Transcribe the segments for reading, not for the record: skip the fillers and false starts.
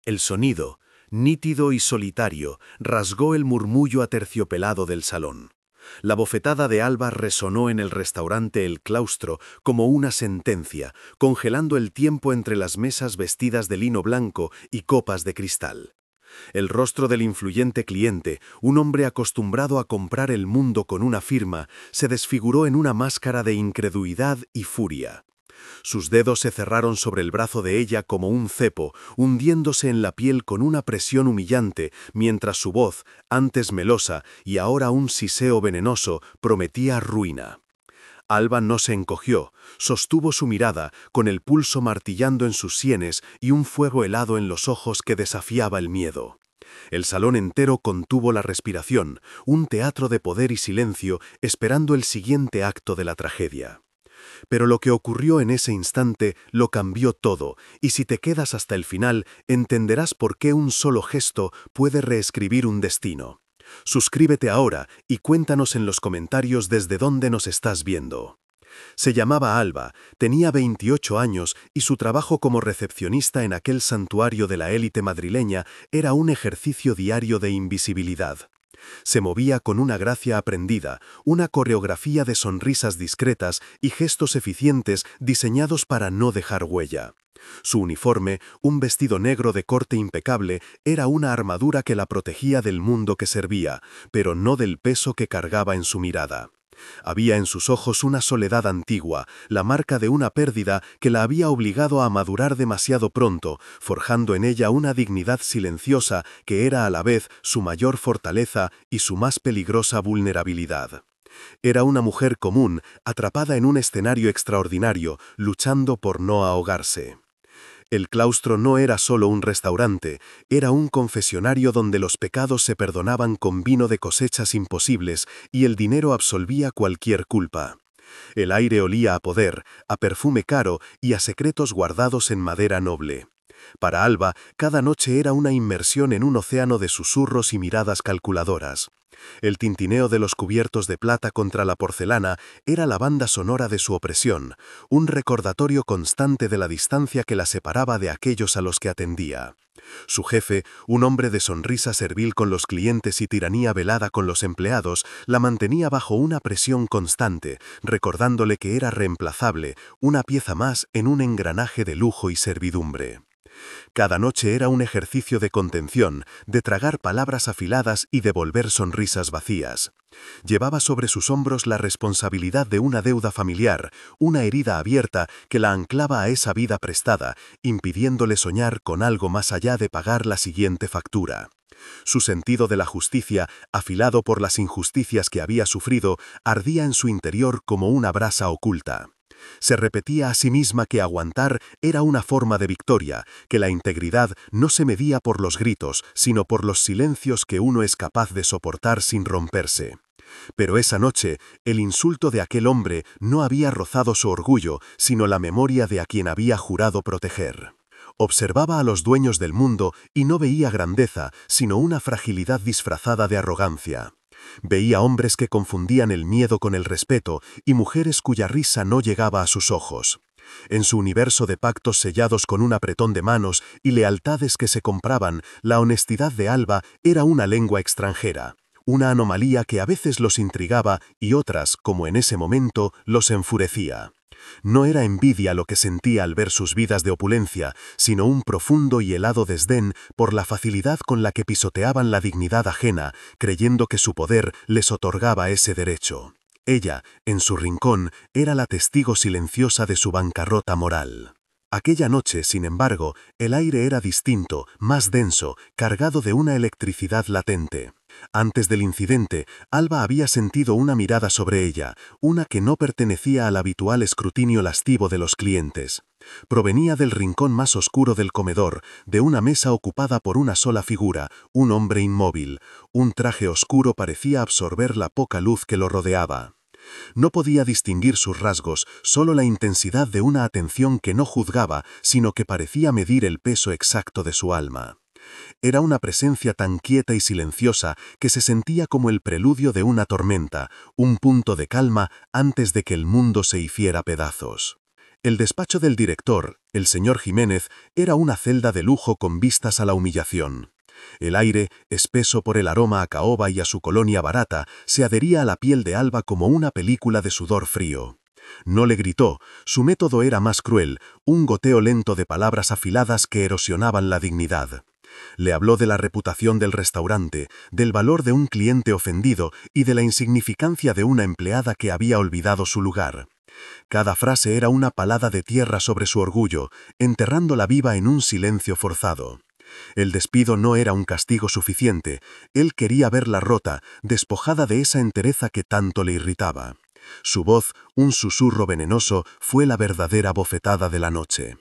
El sonido, nítido y solitario, rasgó el murmullo aterciopelado del salón. La bofetada de Alba resonó en el restaurante El Claustro como una sentencia, congelando el tiempo entre las mesas vestidas de lino blanco y copas de cristal. El rostro del influyente cliente, un hombre acostumbrado a comprar el mundo con una firma, se desfiguró en una máscara de incredulidad y furia. Sus dedos se cerraron sobre el brazo de ella como un cepo, hundiéndose en la piel con una presión humillante, mientras su voz, antes melosa y ahora un siseo venenoso, prometía ruina. Alba no se encogió, sostuvo su mirada, con el pulso martillando en sus sienes y un fuego helado en los ojos que desafiaba el miedo. El salón entero contuvo la respiración, un teatro de poder y silencio, esperando el siguiente acto de la tragedia. Pero lo que ocurrió en ese instante lo cambió todo, y si te quedas hasta el final, entenderás por qué un solo gesto puede reescribir un destino. Suscríbete ahora y cuéntanos en los comentarios desde dónde nos estás viendo. Se llamaba Alba, tenía 28 años y su trabajo como recepcionista en aquel santuario de la élite madrileña era un ejercicio diario de invisibilidad. Se movía con una gracia aprendida, una coreografía de sonrisas discretas y gestos eficientes diseñados para no dejar huella. Su uniforme, un vestido negro de corte impecable, era una armadura que la protegía del mundo que servía, pero no del peso que cargaba en su mirada. Había en sus ojos una soledad antigua, la marca de una pérdida que la había obligado a madurar demasiado pronto, forjando en ella una dignidad silenciosa que era a la vez su mayor fortaleza y su más peligrosa vulnerabilidad. Era una mujer común, atrapada en un escenario extraordinario, luchando por no ahogarse. El Claustro no era solo un restaurante, era un confesionario donde los pecados se perdonaban con vino de cosechas imposibles y el dinero absolvía cualquier culpa. El aire olía a poder, a perfume caro y a secretos guardados en madera noble. Para Alba, cada noche era una inmersión en un océano de susurros y miradas calculadoras. El tintineo de los cubiertos de plata contra la porcelana era la banda sonora de su opresión, un recordatorio constante de la distancia que la separaba de aquellos a los que atendía. Su jefe, un hombre de sonrisa servil con los clientes y tiranía velada con los empleados, la mantenía bajo una presión constante, recordándole que era reemplazable, una pieza más en un engranaje de lujo y servidumbre. Cada noche era un ejercicio de contención, de tragar palabras afiladas y devolver sonrisas vacías. Llevaba sobre sus hombros la responsabilidad de una deuda familiar, una herida abierta que la anclaba a esa vida prestada, impidiéndole soñar con algo más allá de pagar la siguiente factura. Su sentido de la justicia, afilado por las injusticias que había sufrido, ardía en su interior como una brasa oculta. Se repetía a sí misma que aguantar era una forma de victoria, que la integridad no se medía por los gritos, sino por los silencios que uno es capaz de soportar sin romperse. Pero esa noche, el insulto de aquel hombre no había rozado su orgullo, sino la memoria de a quien había jurado proteger. Observaba a los dueños del mundo y no veía grandeza, sino una fragilidad disfrazada de arrogancia. Veía hombres que confundían el miedo con el respeto y mujeres cuya risa no llegaba a sus ojos. En su universo de pactos sellados con un apretón de manos y lealtades que se compraban, la honestidad de Alba era una lengua extranjera, una anomalía que a veces los intrigaba y otras, como en ese momento, los enfurecía. No era envidia lo que sentía al ver sus vidas de opulencia, sino un profundo y helado desdén por la facilidad con la que pisoteaban la dignidad ajena, creyendo que su poder les otorgaba ese derecho. Ella, en su rincón, era la testigo silenciosa de su bancarrota moral. Aquella noche, sin embargo, el aire era distinto, más denso, cargado de una electricidad latente. Antes del incidente, Alba había sentido una mirada sobre ella, una que no pertenecía al habitual escrutinio lascivo de los clientes. Provenía del rincón más oscuro del comedor, de una mesa ocupada por una sola figura, un hombre inmóvil. Un traje oscuro parecía absorber la poca luz que lo rodeaba. No podía distinguir sus rasgos, solo la intensidad de una atención que no juzgaba, sino que parecía medir el peso exacto de su alma. Era una presencia tan quieta y silenciosa que se sentía como el preludio de una tormenta, un punto de calma antes de que el mundo se hiciera pedazos. El despacho del director, el señor Jiménez, era una celda de lujo con vistas a la humillación. El aire, espeso por el aroma a caoba y a su colonia barata, se adhería a la piel de Alba como una película de sudor frío. No le gritó, su método era más cruel, un goteo lento de palabras afiladas que erosionaban la dignidad. Le habló de la reputación del restaurante, del valor de un cliente ofendido y de la insignificancia de una empleada que había olvidado su lugar. Cada frase era una palada de tierra sobre su orgullo, enterrándola viva en un silencio forzado. El despido no era un castigo suficiente, él quería verla rota, despojada de esa entereza que tanto le irritaba. Su voz, un susurro venenoso, fue la verdadera bofetada de la noche.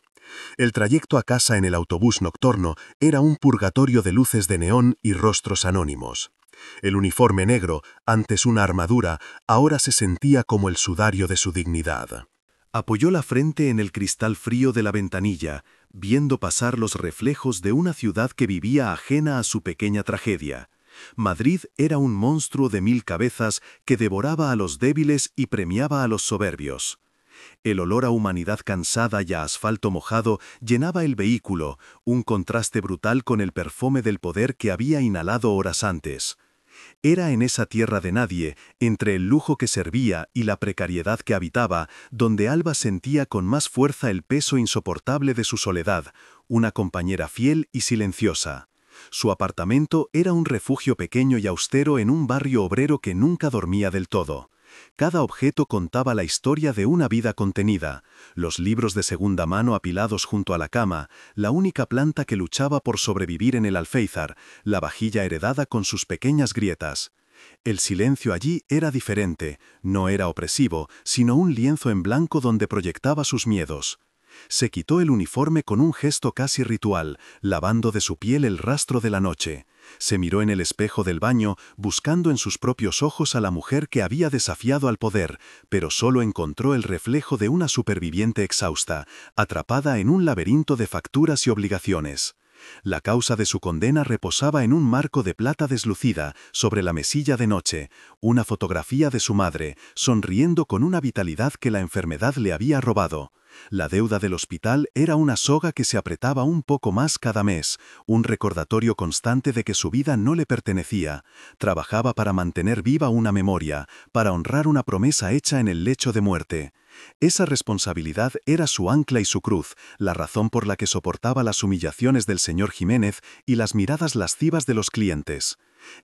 El trayecto a casa en el autobús nocturno era un purgatorio de luces de neón y rostros anónimos. El uniforme negro, antes una armadura, ahora se sentía como el sudario de su dignidad. Apoyó la frente en el cristal frío de la ventanilla, viendo pasar los reflejos de una ciudad que vivía ajena a su pequeña tragedia. Madrid era un monstruo de 1000 cabezas que devoraba a los débiles y premiaba a los soberbios. El olor a humanidad cansada y a asfalto mojado llenaba el vehículo, un contraste brutal con el perfume del poder que había inhalado horas antes. Era en esa tierra de nadie, entre el lujo que servía y la precariedad que habitaba, donde Alba sentía con más fuerza el peso insoportable de su soledad, una compañera fiel y silenciosa. Su apartamento era un refugio pequeño y austero en un barrio obrero que nunca dormía del todo. Cada objeto contaba la historia de una vida contenida, los libros de segunda mano apilados junto a la cama, la única planta que luchaba por sobrevivir en el alféizar, la vajilla heredada con sus pequeñas grietas. El silencio allí era diferente, no era opresivo, sino un lienzo en blanco donde proyectaba sus miedos. Se quitó el uniforme con un gesto casi ritual, lavando de su piel el rastro de la noche. Se miró en el espejo del baño, buscando en sus propios ojos a la mujer que había desafiado al poder, pero solo encontró el reflejo de una superviviente exhausta, atrapada en un laberinto de facturas y obligaciones. La causa de su condena reposaba en un marco de plata deslucida, sobre la mesilla de noche, una fotografía de su madre, sonriendo con una vitalidad que la enfermedad le había robado. La deuda del hospital era una soga que se apretaba un poco más cada mes, un recordatorio constante de que su vida no le pertenecía. Trabajaba para mantener viva una memoria, para honrar una promesa hecha en el lecho de muerte. Esa responsabilidad era su ancla y su cruz, la razón por la que soportaba las humillaciones del señor Jiménez y las miradas lascivas de los clientes.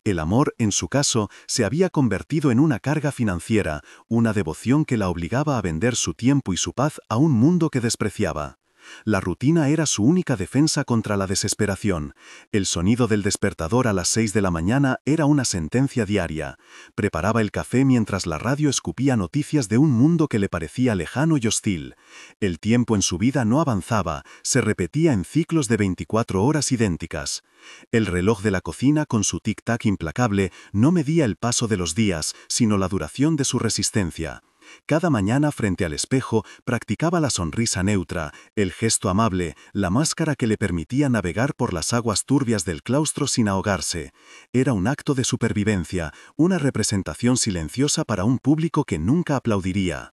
El amor, en su caso, se había convertido en una carga financiera, una devoción que la obligaba a vender su tiempo y su paz a un mundo que despreciaba. La rutina era su única defensa contra la desesperación. El sonido del despertador a las 6 de la mañana era una sentencia diaria. Preparaba el café mientras la radio escupía noticias de un mundo que le parecía lejano y hostil. El tiempo en su vida no avanzaba, se repetía en ciclos de 24 horas idénticas. El reloj de la cocina, con su tic-tac implacable, no medía el paso de los días, sino la duración de su resistencia. Cada mañana frente al espejo practicaba la sonrisa neutra, el gesto amable, la máscara que le permitía navegar por las aguas turbias del claustro sin ahogarse. Era un acto de supervivencia, una representación silenciosa para un público que nunca aplaudiría.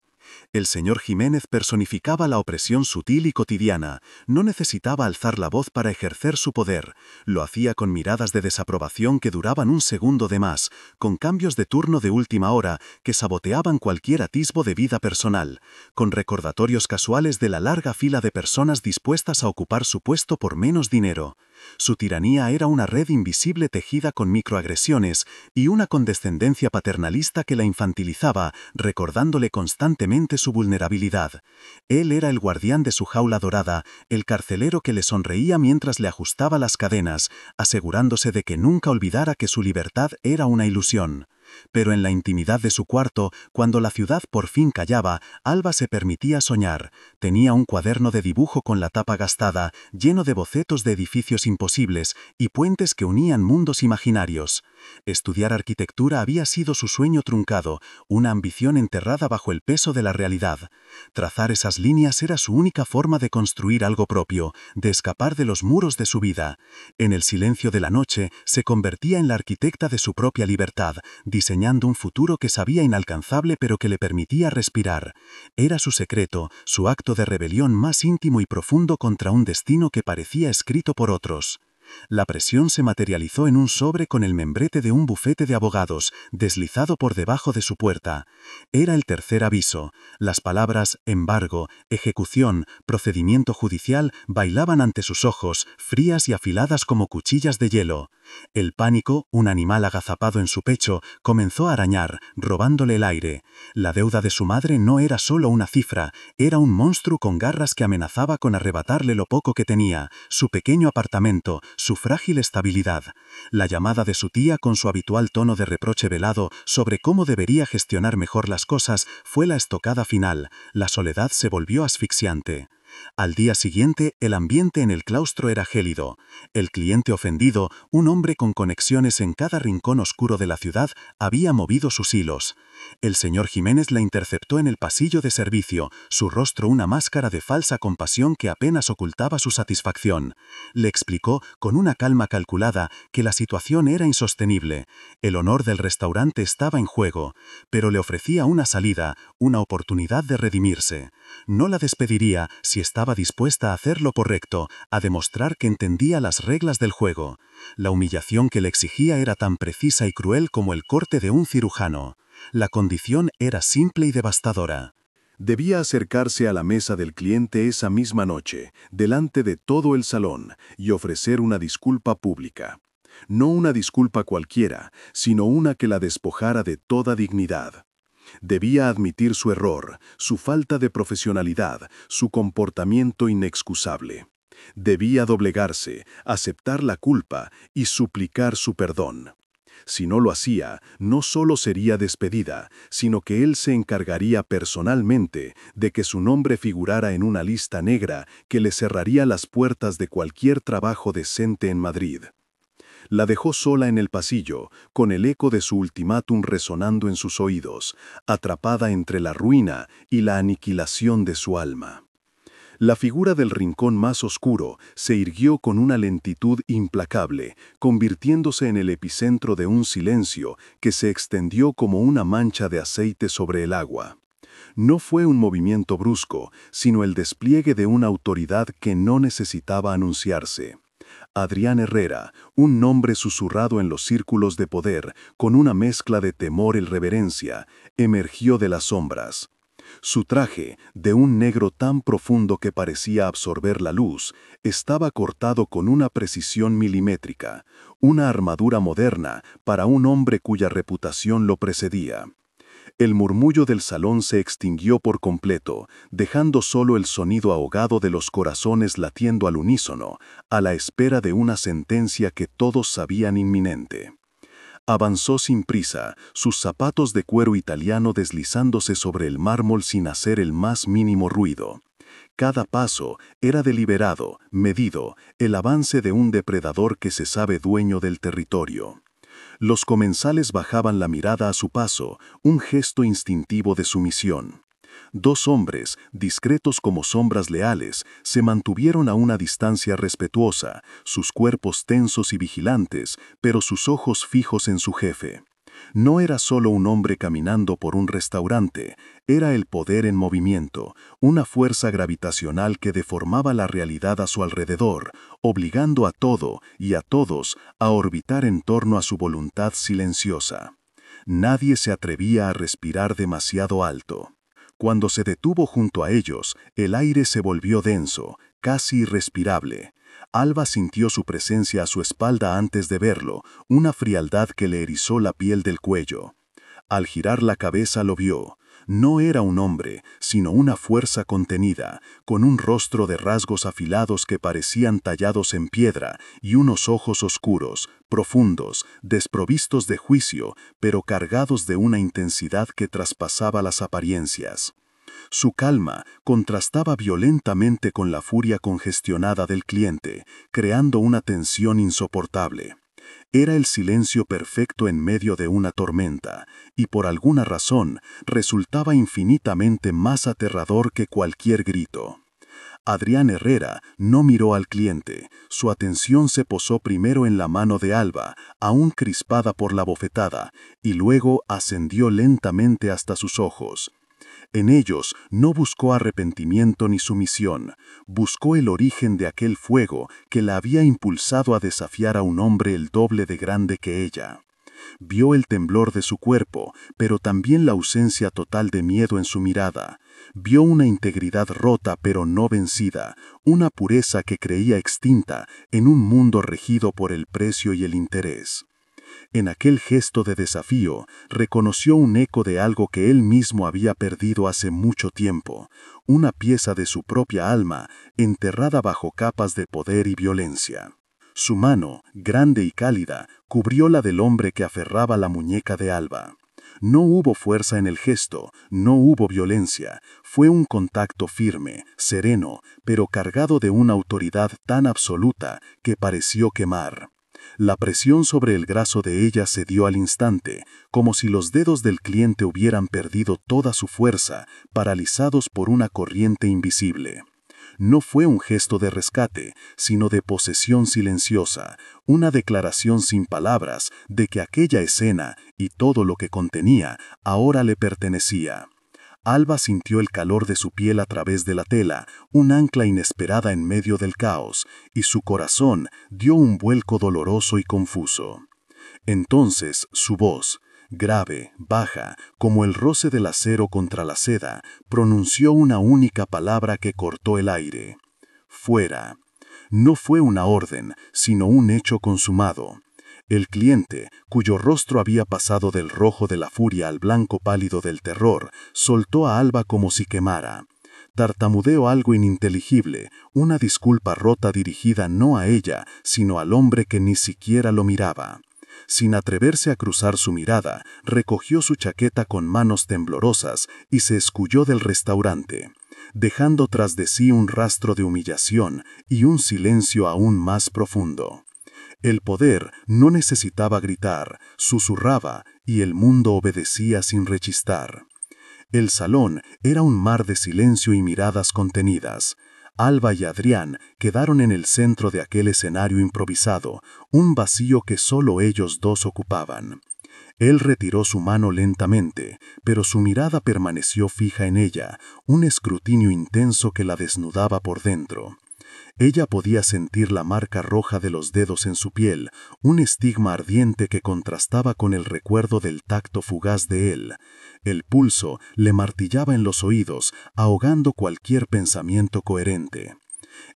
El señor Jiménez personificaba la opresión sutil y cotidiana, no necesitaba alzar la voz para ejercer su poder, lo hacía con miradas de desaprobación que duraban un segundo de más, con cambios de turno de última hora que saboteaban cualquier atisbo de vida personal, con recordatorios casuales de la larga fila de personas dispuestas a ocupar su puesto por menos dinero. Su tiranía era una red invisible tejida con microagresiones y una condescendencia paternalista que la infantilizaba, recordándole constantemente su vulnerabilidad. Él era el guardián de su jaula dorada, el carcelero que le sonreía mientras le ajustaba las cadenas, asegurándose de que nunca olvidara que su libertad era una ilusión. Pero en la intimidad de su cuarto, cuando la ciudad por fin callaba, Alba se permitía soñar. Tenía un cuaderno de dibujo con la tapa gastada, lleno de bocetos de edificios imposibles y puentes que unían mundos imaginarios. Estudiar arquitectura había sido su sueño truncado, una ambición enterrada bajo el peso de la realidad. Trazar esas líneas era su única forma de construir algo propio, de escapar de los muros de su vida. En el silencio de la noche se convertía en la arquitecta de su propia libertad, diseñando un futuro que sabía inalcanzable pero que le permitía respirar. Era su secreto, su acto de rebelión más íntimo y profundo contra un destino que parecía escrito por otros. La presión se materializó en un sobre con el membrete de un bufete de abogados, deslizado por debajo de su puerta. Era el tercer aviso. Las palabras embargo, ejecución, procedimiento judicial bailaban ante sus ojos, frías y afiladas como cuchillas de hielo. El pánico, un animal agazapado en su pecho, comenzó a arañar, robándole el aire. La deuda de su madre no era solo una cifra, era un monstruo con garras que amenazaba con arrebatarle lo poco que tenía, su pequeño apartamento, su frágil estabilidad. La llamada de su tía con su habitual tono de reproche velado sobre cómo debería gestionar mejor las cosas fue la estocada final. La soledad se volvió asfixiante. Al día siguiente, el ambiente en el claustro era gélido. El cliente ofendido, un hombre con conexiones en cada rincón oscuro de la ciudad, había movido sus hilos. El señor Jiménez la interceptó en el pasillo de servicio, su rostro una máscara de falsa compasión que apenas ocultaba su satisfacción. Le explicó, con una calma calculada, que la situación era insostenible. El honor del restaurante estaba en juego, pero le ofrecía una salida, una oportunidad de redimirse. No la despediría si estaba dispuesta a hacer lo correcto, a demostrar que entendía las reglas del juego. La humillación que le exigía era tan precisa y cruel como el corte de un cirujano. La condición era simple y devastadora. Debía acercarse a la mesa del cliente esa misma noche, delante de todo el salón, y ofrecer una disculpa pública. No una disculpa cualquiera, sino una que la despojara de toda dignidad. Debía admitir su error, su falta de profesionalidad, su comportamiento inexcusable. Debía doblegarse, aceptar la culpa y suplicar su perdón. Si no lo hacía, no solo sería despedida, sino que él se encargaría personalmente de que su nombre figurara en una lista negra que le cerraría las puertas de cualquier trabajo decente en Madrid. La dejó sola en el pasillo, con el eco de su ultimátum resonando en sus oídos, atrapada entre la ruina y la aniquilación de su alma. La figura del rincón más oscuro se irguió con una lentitud implacable, convirtiéndose en el epicentro de un silencio que se extendió como una mancha de aceite sobre el agua. No fue un movimiento brusco, sino el despliegue de una autoridad que no necesitaba anunciarse. Adrián Herrera, un nombre susurrado en los círculos de poder, con una mezcla de temor y reverencia, emergió de las sombras. Su traje, de un negro tan profundo que parecía absorber la luz, estaba cortado con una precisión milimétrica, una armadura moderna para un hombre cuya reputación lo precedía. El murmullo del salón se extinguió por completo, dejando solo el sonido ahogado de los corazones latiendo al unísono, a la espera de una sentencia que todos sabían inminente. Avanzó sin prisa, sus zapatos de cuero italiano deslizándose sobre el mármol sin hacer el más mínimo ruido. Cada paso era deliberado, medido, el avance de un depredador que se sabe dueño del territorio. Los comensales bajaban la mirada a su paso, un gesto instintivo de sumisión. Dos hombres, discretos como sombras leales, se mantuvieron a una distancia respetuosa, sus cuerpos tensos y vigilantes, pero sus ojos fijos en su jefe. No era solo un hombre caminando por un restaurante, era el poder en movimiento, una fuerza gravitacional que deformaba la realidad a su alrededor, obligando a todo y a todos a orbitar en torno a su voluntad silenciosa. Nadie se atrevía a respirar demasiado alto. Cuando se detuvo junto a ellos, el aire se volvió denso, casi irrespirable. Alba sintió su presencia a su espalda antes de verlo, una frialdad que le erizó la piel del cuello. Al girar la cabeza lo vio. No era un hombre, sino una fuerza contenida, con un rostro de rasgos afilados que parecían tallados en piedra y unos ojos oscuros, profundos, desprovistos de juicio, pero cargados de una intensidad que traspasaba las apariencias. Su calma contrastaba violentamente con la furia congestionada del cliente, creando una tensión insoportable. Era el silencio perfecto en medio de una tormenta, y por alguna razón resultaba infinitamente más aterrador que cualquier grito. Adrián Herrera no miró al cliente. Su atención se posó primero en la mano de Alba, aún crispada por la bofetada, y luego ascendió lentamente hasta sus ojos. En ellos no buscó arrepentimiento ni sumisión, buscó el origen de aquel fuego que la había impulsado a desafiar a un hombre el doble de grande que ella. Vio el temblor de su cuerpo, pero también la ausencia total de miedo en su mirada. Vio una integridad rota pero no vencida, una pureza que creía extinta en un mundo regido por el precio y el interés. En aquel gesto de desafío, reconoció un eco de algo que él mismo había perdido hace mucho tiempo, una pieza de su propia alma enterrada bajo capas de poder y violencia. Su mano, grande y cálida, cubrió la del hombre que aferraba la muñeca de Alba. No hubo fuerza en el gesto, no hubo violencia, fue un contacto firme, sereno, pero cargado de una autoridad tan absoluta que pareció quemar. La presión sobre el brazo de ella cedió al instante, como si los dedos del cliente hubieran perdido toda su fuerza, paralizados por una corriente invisible. No fue un gesto de rescate, sino de posesión silenciosa, una declaración sin palabras de que aquella escena y todo lo que contenía ahora le pertenecía. Alba sintió el calor de su piel a través de la tela, un ancla inesperada en medio del caos, y su corazón dio un vuelco doloroso y confuso. Entonces su voz, grave, baja, como el roce del acero contra la seda, pronunció una única palabra que cortó el aire. Fuera. No fue una orden, sino un hecho consumado. El cliente, cuyo rostro había pasado del rojo de la furia al blanco pálido del terror, soltó a Alba como si quemara. Tartamudeó algo ininteligible, una disculpa rota dirigida no a ella, sino al hombre que ni siquiera lo miraba. Sin atreverse a cruzar su mirada, recogió su chaqueta con manos temblorosas y se escabulló del restaurante, dejando tras de sí un rastro de humillación y un silencio aún más profundo. El poder no necesitaba gritar, susurraba y el mundo obedecía sin rechistar. El salón era un mar de silencio y miradas contenidas. Alba y Adrián quedaron en el centro de aquel escenario improvisado, un vacío que solo ellos dos ocupaban. Él retiró su mano lentamente, pero su mirada permaneció fija en ella, un escrutinio intenso que la desnudaba por dentro. Ella podía sentir la marca roja de los dedos en su piel, un estigma ardiente que contrastaba con el recuerdo del tacto fugaz de él. El pulso le martillaba en los oídos, ahogando cualquier pensamiento coherente.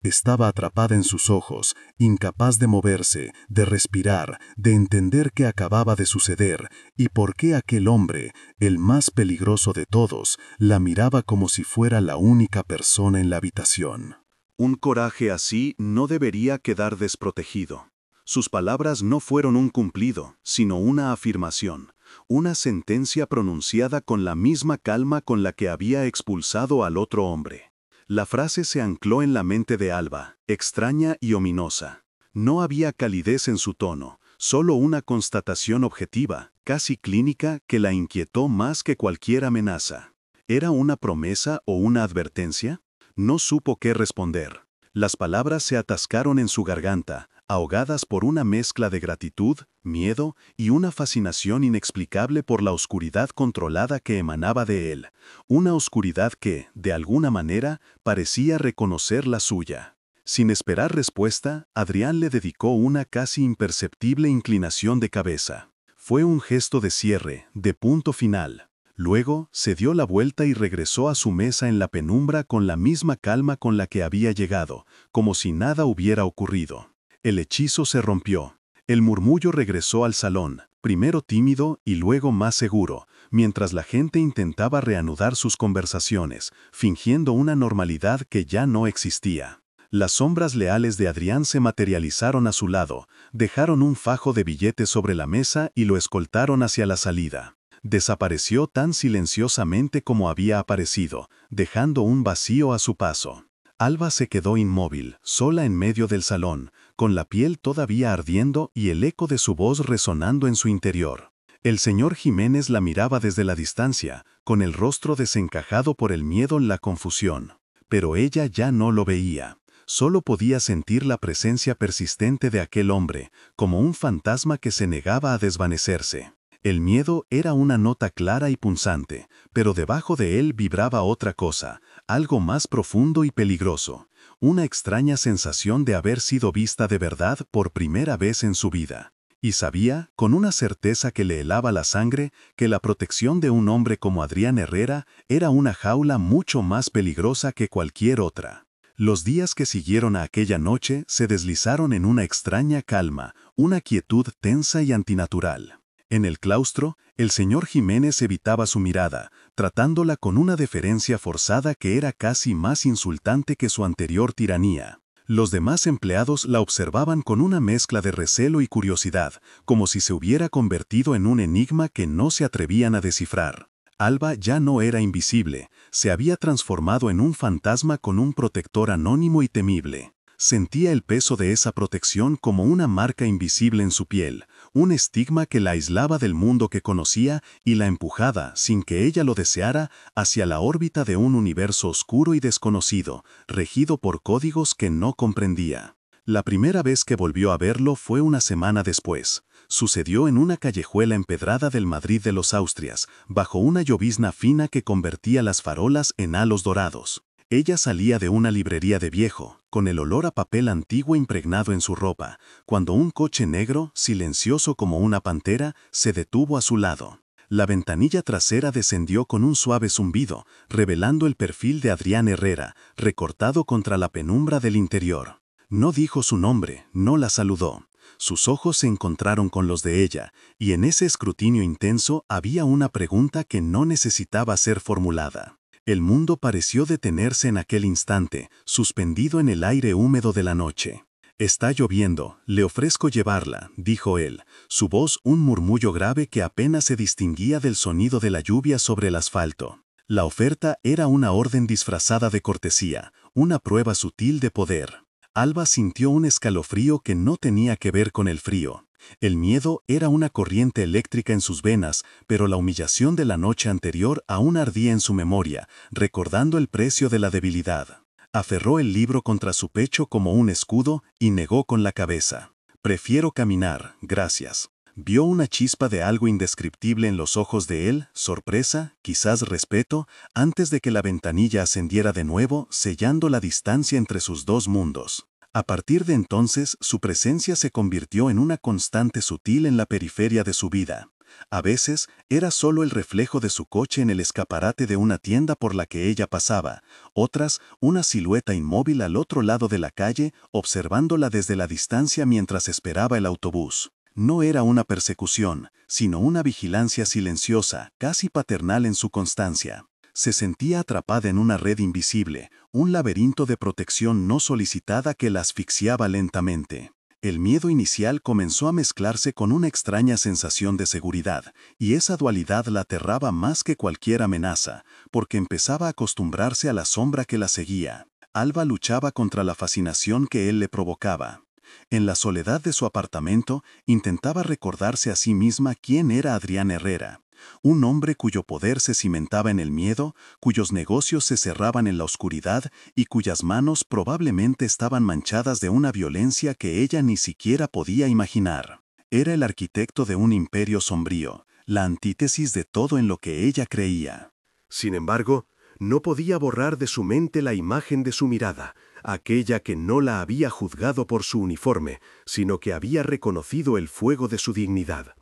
Estaba atrapada en sus ojos, incapaz de moverse, de respirar, de entender qué acababa de suceder y por qué aquel hombre, el más peligroso de todos, la miraba como si fuera la única persona en la habitación. Un coraje así no debería quedar desprotegido. Sus palabras no fueron un cumplido, sino una afirmación, una sentencia pronunciada con la misma calma con la que había expulsado al otro hombre. La frase se ancló en la mente de Alba, extraña y ominosa. No había calidez en su tono, solo una constatación objetiva, casi clínica, que la inquietó más que cualquier amenaza. ¿Era una promesa o una advertencia? No supo qué responder. Las palabras se atascaron en su garganta, ahogadas por una mezcla de gratitud, miedo y una fascinación inexplicable por la oscuridad controlada que emanaba de él, una oscuridad que, de alguna manera, parecía reconocer la suya. Sin esperar respuesta, Adrián le dedicó una casi imperceptible inclinación de cabeza. Fue un gesto de cierre, de punto final. Luego, se dio la vuelta y regresó a su mesa en la penumbra con la misma calma con la que había llegado, como si nada hubiera ocurrido. El hechizo se rompió. El murmullo regresó al salón, primero tímido y luego más seguro, mientras la gente intentaba reanudar sus conversaciones, fingiendo una normalidad que ya no existía. Las sombras leales de Adrián se materializaron a su lado, dejaron un fajo de billetes sobre la mesa y lo escoltaron hacia la salida. Desapareció tan silenciosamente como había aparecido, dejando un vacío a su paso. Alba se quedó inmóvil, sola en medio del salón, con la piel todavía ardiendo y el eco de su voz resonando en su interior. El señor Jiménez la miraba desde la distancia, con el rostro desencajado por el miedo y la confusión. Pero ella ya no lo veía. Solo podía sentir la presencia persistente de aquel hombre, como un fantasma que se negaba a desvanecerse. El miedo era una nota clara y punzante, pero debajo de él vibraba otra cosa, algo más profundo y peligroso, una extraña sensación de haber sido vista de verdad por primera vez en su vida. Y sabía, con una certeza que le helaba la sangre, que la protección de un hombre como Adrián Herrera era una jaula mucho más peligrosa que cualquier otra. Los días que siguieron a aquella noche se deslizaron en una extraña calma, una quietud tensa y antinatural. En el claustro, el señor Jiménez evitaba su mirada, tratándola con una deferencia forzada que era casi más insultante que su anterior tiranía. Los demás empleados la observaban con una mezcla de recelo y curiosidad, como si se hubiera convertido en un enigma que no se atrevían a descifrar. Alba ya no era invisible, se había transformado en un fantasma con un protector anónimo y temible. Sentía el peso de esa protección como una marca invisible en su piel, un estigma que la aislaba del mundo que conocía y la empujaba, sin que ella lo deseara, hacia la órbita de un universo oscuro y desconocido, regido por códigos que no comprendía. La primera vez que volvió a verlo fue una semana después. Sucedió en una callejuela empedrada del Madrid de los Austrias, bajo una llovizna fina que convertía las farolas en halos dorados. Ella salía de una librería de viejo, con el olor a papel antiguo impregnado en su ropa, cuando un coche negro, silencioso como una pantera, se detuvo a su lado. La ventanilla trasera descendió con un suave zumbido, revelando el perfil de Adrián Herrera, recortado contra la penumbra del interior. No dijo su nombre, no la saludó. Sus ojos se encontraron con los de ella, y en ese escrutinio intenso había una pregunta que no necesitaba ser formulada. El mundo pareció detenerse en aquel instante, suspendido en el aire húmedo de la noche. «Está lloviendo, le ofrezco llevarla», dijo él, su voz un murmullo grave que apenas se distinguía del sonido de la lluvia sobre el asfalto. La oferta era una orden disfrazada de cortesía, una prueba sutil de poder. Alba sintió un escalofrío que no tenía que ver con el frío. El miedo era una corriente eléctrica en sus venas, pero la humillación de la noche anterior aún ardía en su memoria, recordando el precio de la debilidad. Aferró el libro contra su pecho como un escudo y negó con la cabeza. «Prefiero caminar, gracias». Vio una chispa de algo indescriptible en los ojos de él, sorpresa, quizás respeto, antes de que la ventanilla ascendiera de nuevo, sellando la distancia entre sus dos mundos. A partir de entonces, su presencia se convirtió en una constante sutil en la periferia de su vida. A veces, era solo el reflejo de su coche en el escaparate de una tienda por la que ella pasaba, otras, una silueta inmóvil al otro lado de la calle, observándola desde la distancia mientras esperaba el autobús. No era una persecución, sino una vigilancia silenciosa, casi paternal en su constancia. Se sentía atrapada en una red invisible, un laberinto de protección no solicitada que la asfixiaba lentamente. El miedo inicial comenzó a mezclarse con una extraña sensación de seguridad, y esa dualidad la aterraba más que cualquier amenaza, porque empezaba a acostumbrarse a la sombra que la seguía. Alba luchaba contra la fascinación que él le provocaba. En la soledad de su apartamento, intentaba recordarse a sí misma quién era Adrián Herrera. Un hombre cuyo poder se cimentaba en el miedo, cuyos negocios se cerraban en la oscuridad y cuyas manos probablemente estaban manchadas de una violencia que ella ni siquiera podía imaginar. Era el arquitecto de un imperio sombrío, la antítesis de todo en lo que ella creía. Sin embargo, no podía borrar de su mente la imagen de su mirada, aquella que no la había juzgado por su uniforme, sino que había reconocido el fuego de su dignidad.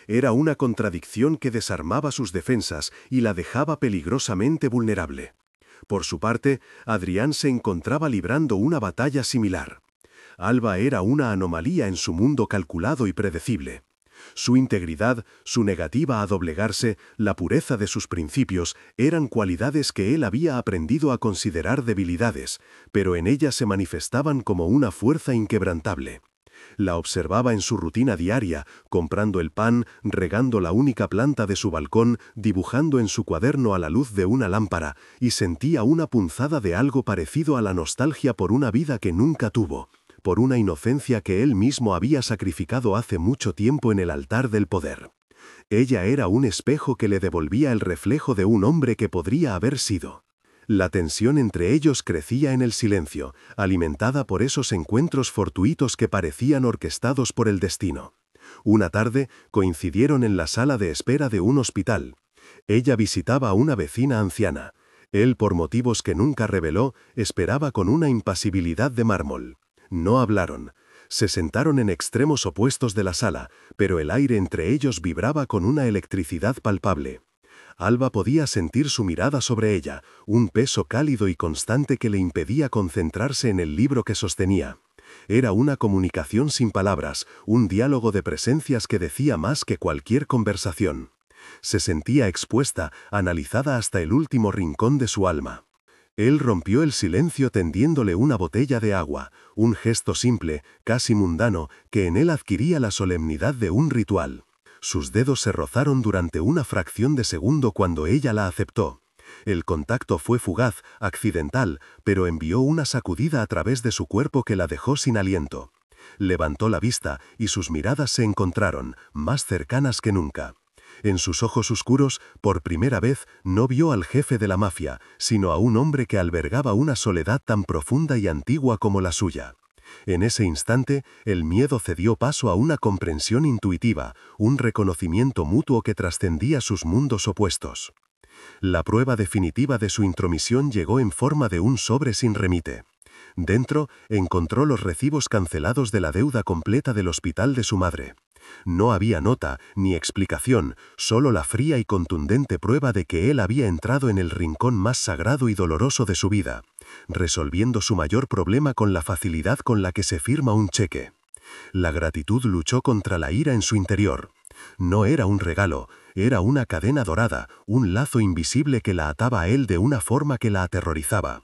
Era una contradicción que desarmaba sus defensas y la dejaba peligrosamente vulnerable. Por su parte, Adrián se encontraba librando una batalla similar. Alba era una anomalía en su mundo calculado y predecible. Su integridad, su negativa a doblegarse, la pureza de sus principios, eran cualidades que él había aprendido a considerar debilidades, pero en ella se manifestaban como una fuerza inquebrantable. La observaba en su rutina diaria, comprando el pan, regando la única planta de su balcón, dibujando en su cuaderno a la luz de una lámpara, y sentía una punzada de algo parecido a la nostalgia por una vida que nunca tuvo, por una inocencia que él mismo había sacrificado hace mucho tiempo en el altar del poder. Ella era un espejo que le devolvía el reflejo de un hombre que podría haber sido. La tensión entre ellos crecía en el silencio, alimentada por esos encuentros fortuitos que parecían orquestados por el destino. Una tarde coincidieron en la sala de espera de un hospital. Ella visitaba a una vecina anciana. Él, por motivos que nunca reveló, esperaba con una impasibilidad de mármol. No hablaron. Se sentaron en extremos opuestos de la sala, pero el aire entre ellos vibraba con una electricidad palpable. Alba podía sentir su mirada sobre ella, un peso cálido y constante que le impedía concentrarse en el libro que sostenía. Era una comunicación sin palabras, un diálogo de presencias que decía más que cualquier conversación. Se sentía expuesta, analizada hasta el último rincón de su alma. Él rompió el silencio tendiéndole una botella de agua, un gesto simple, casi mundano, que en él adquiría la solemnidad de un ritual. Sus dedos se rozaron durante una fracción de segundo cuando ella la aceptó. El contacto fue fugaz, accidental, pero envió una sacudida a través de su cuerpo que la dejó sin aliento. Levantó la vista y sus miradas se encontraron, más cercanas que nunca. En sus ojos oscuros, por primera vez, no vio al jefe de la mafia, sino a un hombre que albergaba una soledad tan profunda y antigua como la suya. En ese instante, el miedo cedió paso a una comprensión intuitiva, un reconocimiento mutuo que trascendía sus mundos opuestos. La prueba definitiva de su intromisión llegó en forma de un sobre sin remite. Dentro, encontró los recibos cancelados de la deuda completa del hospital de su madre. No había nota, ni explicación, solo la fría y contundente prueba de que él había entrado en el rincón más sagrado y doloroso de su vida, resolviendo su mayor problema con la facilidad con la que se firma un cheque. La gratitud luchó contra la ira en su interior. No era un regalo, era una cadena dorada, un lazo invisible que la ataba a él de una forma que la aterrorizaba.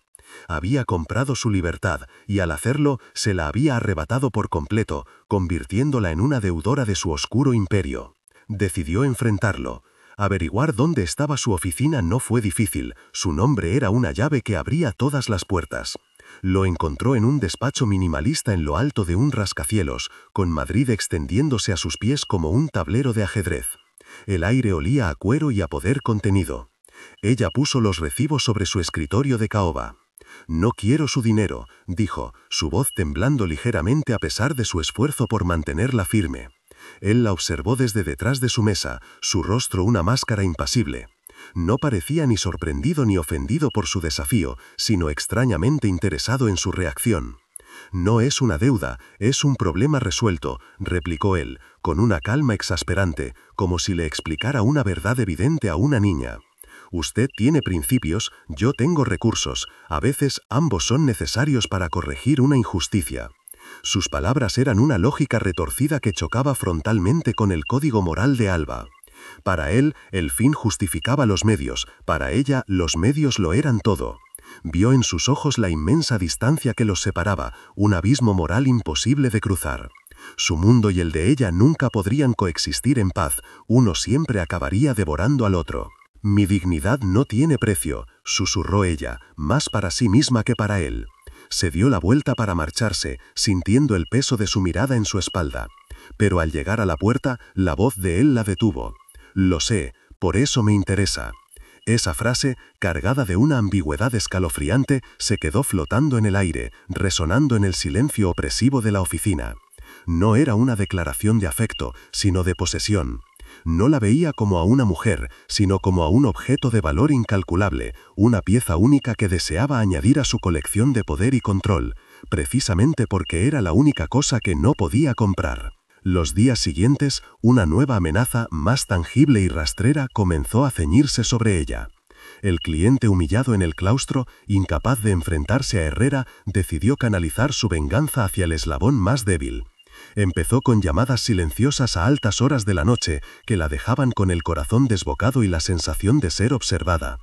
Había comprado su libertad, y al hacerlo se la había arrebatado por completo, convirtiéndola en una deudora de su oscuro imperio. Decidió enfrentarlo. Averiguar dónde estaba su oficina no fue difícil, su nombre era una llave que abría todas las puertas. Lo encontró en un despacho minimalista en lo alto de un rascacielos, con Madrid extendiéndose a sus pies como un tablero de ajedrez. El aire olía a cuero y a poder contenido. Ella puso los recibos sobre su escritorio de caoba. «No quiero su dinero», dijo, su voz temblando ligeramente a pesar de su esfuerzo por mantenerla firme. Él la observó desde detrás de su mesa, su rostro una máscara impasible. No parecía ni sorprendido ni ofendido por su desafío, sino extrañamente interesado en su reacción. «No es una deuda, es un problema resuelto», replicó él, con una calma exasperante, como si le explicara una verdad evidente a una niña. «Usted tiene principios, yo tengo recursos, a veces ambos son necesarios para corregir una injusticia». Sus palabras eran una lógica retorcida que chocaba frontalmente con el código moral de Alba. Para él, el fin justificaba los medios, para ella, los medios lo eran todo. Vio en sus ojos la inmensa distancia que los separaba, un abismo moral imposible de cruzar. Su mundo y el de ella nunca podrían coexistir en paz, uno siempre acabaría devorando al otro. «Mi dignidad no tiene precio», susurró ella, más para sí misma que para él. Se dio la vuelta para marcharse, sintiendo el peso de su mirada en su espalda. Pero al llegar a la puerta, la voz de él la detuvo. «Lo sé, por eso me interesa». Esa frase, cargada de una ambigüedad escalofriante, se quedó flotando en el aire, resonando en el silencio opresivo de la oficina. No era una declaración de afecto, sino de posesión. No la veía como a una mujer, sino como a un objeto de valor incalculable, una pieza única que deseaba añadir a su colección de poder y control, precisamente porque era la única cosa que no podía comprar. Los días siguientes, una nueva amenaza, más tangible y rastrera, comenzó a ceñirse sobre ella. El cliente humillado en el claustro, incapaz de enfrentarse a Herrera, decidió canalizar su venganza hacia el eslabón más débil. Empezó con llamadas silenciosas a altas horas de la noche, que la dejaban con el corazón desbocado y la sensación de ser observada.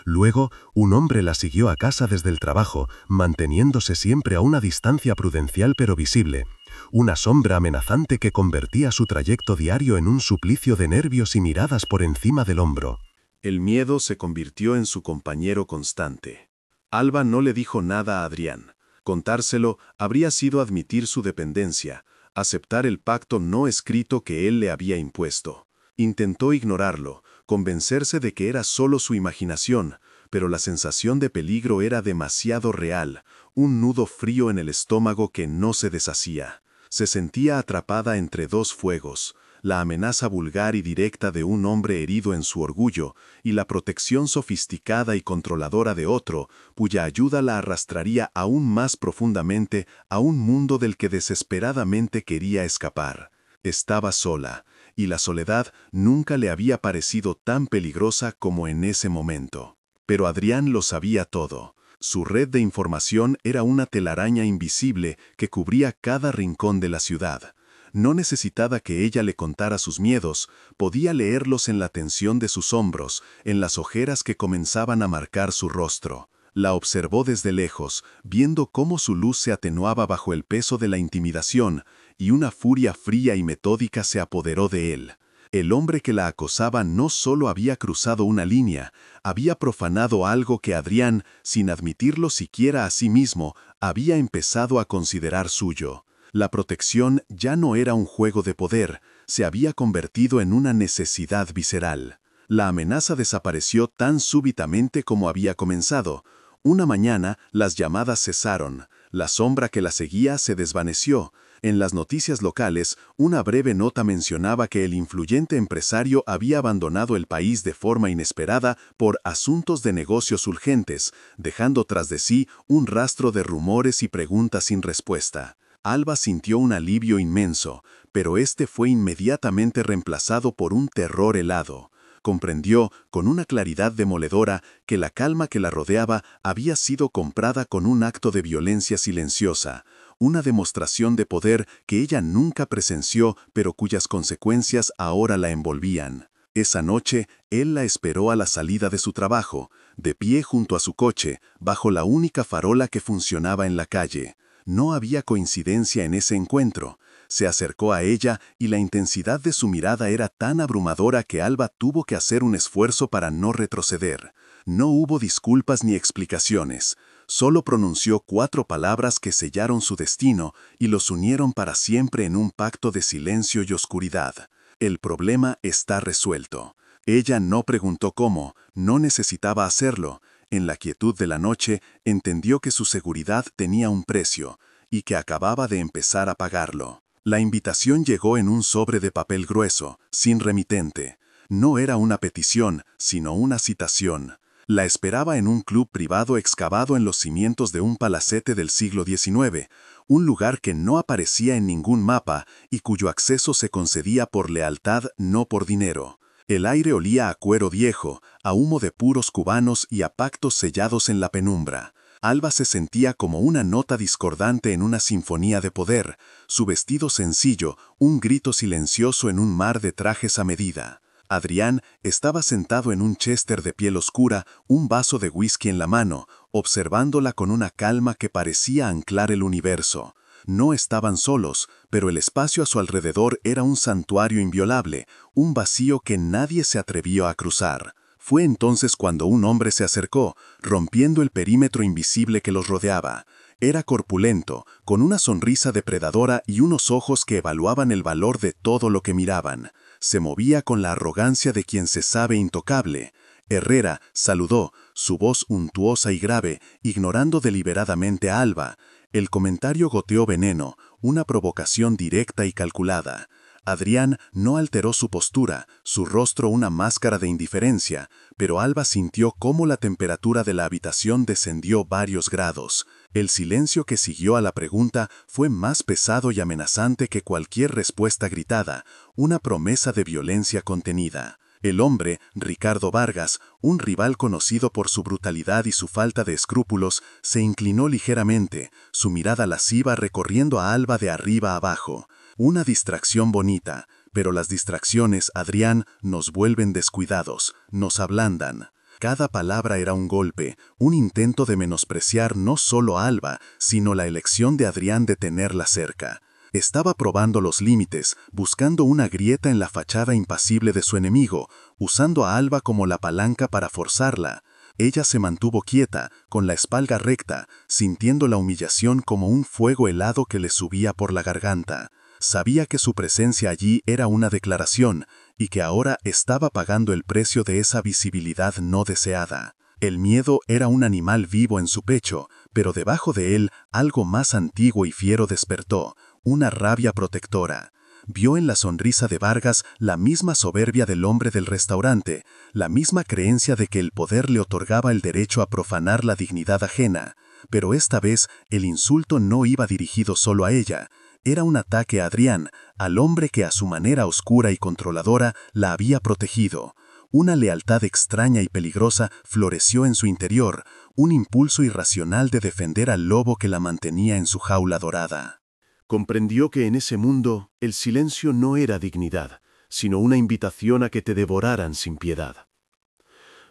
Luego, un hombre la siguió a casa desde el trabajo, manteniéndose siempre a una distancia prudencial pero visible. Una sombra amenazante que convertía su trayecto diario en un suplicio de nervios y miradas por encima del hombro. El miedo se convirtió en su compañero constante. Alba no le dijo nada a Adrián. Contárselo habría sido admitir su dependencia, aceptar el pacto no escrito que él le había impuesto. Intentó ignorarlo, convencerse de que era solo su imaginación, pero la sensación de peligro era demasiado real, un nudo frío en el estómago que no se deshacía. Se sentía atrapada entre dos fuegos, la amenaza vulgar y directa de un hombre herido en su orgullo y la protección sofisticada y controladora de otro, cuya ayuda la arrastraría aún más profundamente a un mundo del que desesperadamente quería escapar. Estaba sola, y la soledad nunca le había parecido tan peligrosa como en ese momento. Pero Adrián lo sabía todo. Su red de información era una telaraña invisible que cubría cada rincón de la ciudad. No necesitaba que ella le contara sus miedos, podía leerlos en la tensión de sus hombros, en las ojeras que comenzaban a marcar su rostro. La observó desde lejos, viendo cómo su luz se atenuaba bajo el peso de la intimidación, y una furia fría y metódica se apoderó de él. El hombre que la acosaba no solo había cruzado una línea, había profanado algo que Adrián, sin admitirlo siquiera a sí mismo, había empezado a considerar suyo. La protección ya no era un juego de poder, se había convertido en una necesidad visceral. La amenaza desapareció tan súbitamente como había comenzado. Una mañana, las llamadas cesaron, la sombra que la seguía se desvaneció. En las noticias locales, una breve nota mencionaba que el influyente empresario había abandonado el país de forma inesperada por asuntos de negocios urgentes, dejando tras de sí un rastro de rumores y preguntas sin respuesta. Alba sintió un alivio inmenso, pero este fue inmediatamente reemplazado por un terror helado. Comprendió, con una claridad demoledora, que la calma que la rodeaba había sido comprada con un acto de violencia silenciosa, una demostración de poder que ella nunca presenció, pero cuyas consecuencias ahora la envolvían. Esa noche, él la esperó a la salida de su trabajo, de pie junto a su coche, bajo la única farola que funcionaba en la calle. No había coincidencia en ese encuentro. Se acercó a ella y la intensidad de su mirada era tan abrumadora que Alba tuvo que hacer un esfuerzo para no retroceder. No hubo disculpas ni explicaciones. Solo pronunció 4 palabras que sellaron su destino y los unieron para siempre en un pacto de silencio y oscuridad. El problema está resuelto. Ella no preguntó cómo, no necesitaba hacerlo. En la quietud de la noche, entendió que su seguridad tenía un precio y que acababa de empezar a pagarlo. La invitación llegó en un sobre de papel grueso, sin remitente. No era una petición, sino una citación. La esperaba en un club privado excavado en los cimientos de un palacete del siglo XIX, un lugar que no aparecía en ningún mapa y cuyo acceso se concedía por lealtad, no por dinero. El aire olía a cuero viejo, a humo de puros cubanos y a pactos sellados en la penumbra. Alba se sentía como una nota discordante en una sinfonía de poder, su vestido sencillo, un grito silencioso en un mar de trajes a medida. Adrián estaba sentado en un chester de piel oscura, un vaso de whisky en la mano, observándola con una calma que parecía anclar el universo. No estaban solos, pero el espacio a su alrededor era un santuario inviolable, un vacío que nadie se atrevió a cruzar. Fue entonces cuando un hombre se acercó, rompiendo el perímetro invisible que los rodeaba. Era corpulento, con una sonrisa depredadora y unos ojos que evaluaban el valor de todo lo que miraban. Se movía con la arrogancia de quien se sabe intocable. Herrera saludó, su voz untuosa y grave, ignorando deliberadamente a Alba. El comentario goteó veneno, una provocación directa y calculada. Adrián no alteró su postura, su rostro una máscara de indiferencia, pero Alba sintió cómo la temperatura de la habitación descendió varios grados. El silencio que siguió a la pregunta fue más pesado y amenazante que cualquier respuesta gritada, una promesa de violencia contenida. El hombre, Ricardo Vargas, un rival conocido por su brutalidad y su falta de escrúpulos, se inclinó ligeramente, su mirada lasciva recorriendo a Alba de arriba a abajo. Una distracción bonita, pero las distracciones, Adrián, nos vuelven descuidados, nos ablandan. Cada palabra era un golpe, un intento de menospreciar no solo a Alba, sino la elección de Adrián de tenerla cerca. Estaba probando los límites, buscando una grieta en la fachada impasible de su enemigo, usando a Alba como la palanca para forzarla. Ella se mantuvo quieta, con la espalda recta, sintiendo la humillación como un fuego helado que le subía por la garganta. Sabía que su presencia allí era una declaración, y que ahora estaba pagando el precio de esa visibilidad no deseada. El miedo era un animal vivo en su pecho, pero debajo de él algo más antiguo y fiero despertó, una rabia protectora. Vio en la sonrisa de Vargas la misma soberbia del hombre del restaurante, la misma creencia de que el poder le otorgaba el derecho a profanar la dignidad ajena. Pero esta vez el insulto no iba dirigido solo a ella. Era un ataque a Adrián, al hombre que a su manera oscura y controladora la había protegido. Una lealtad extraña y peligrosa floreció en su interior, un impulso irracional de defender al lobo que la mantenía en su jaula dorada. Comprendió que en ese mundo el silencio no era dignidad, sino una invitación a que te devoraran sin piedad.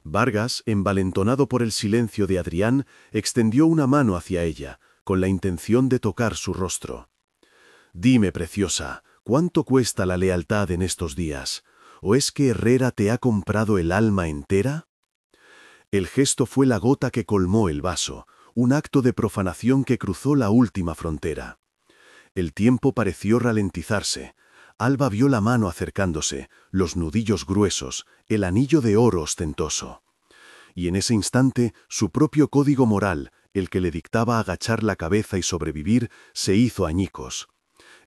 Vargas, envalentonado por el silencio de Adrián, extendió una mano hacia ella, con la intención de tocar su rostro. «Dime, preciosa, ¿cuánto cuesta la lealtad en estos días? ¿O es que Herrera te ha comprado el alma entera?» El gesto fue la gota que colmó el vaso, un acto de profanación que cruzó la última frontera. El tiempo pareció ralentizarse. Alba vio la mano acercándose, los nudillos gruesos, el anillo de oro ostentoso. Y en ese instante, su propio código moral, el que le dictaba agachar la cabeza y sobrevivir, se hizo añicos.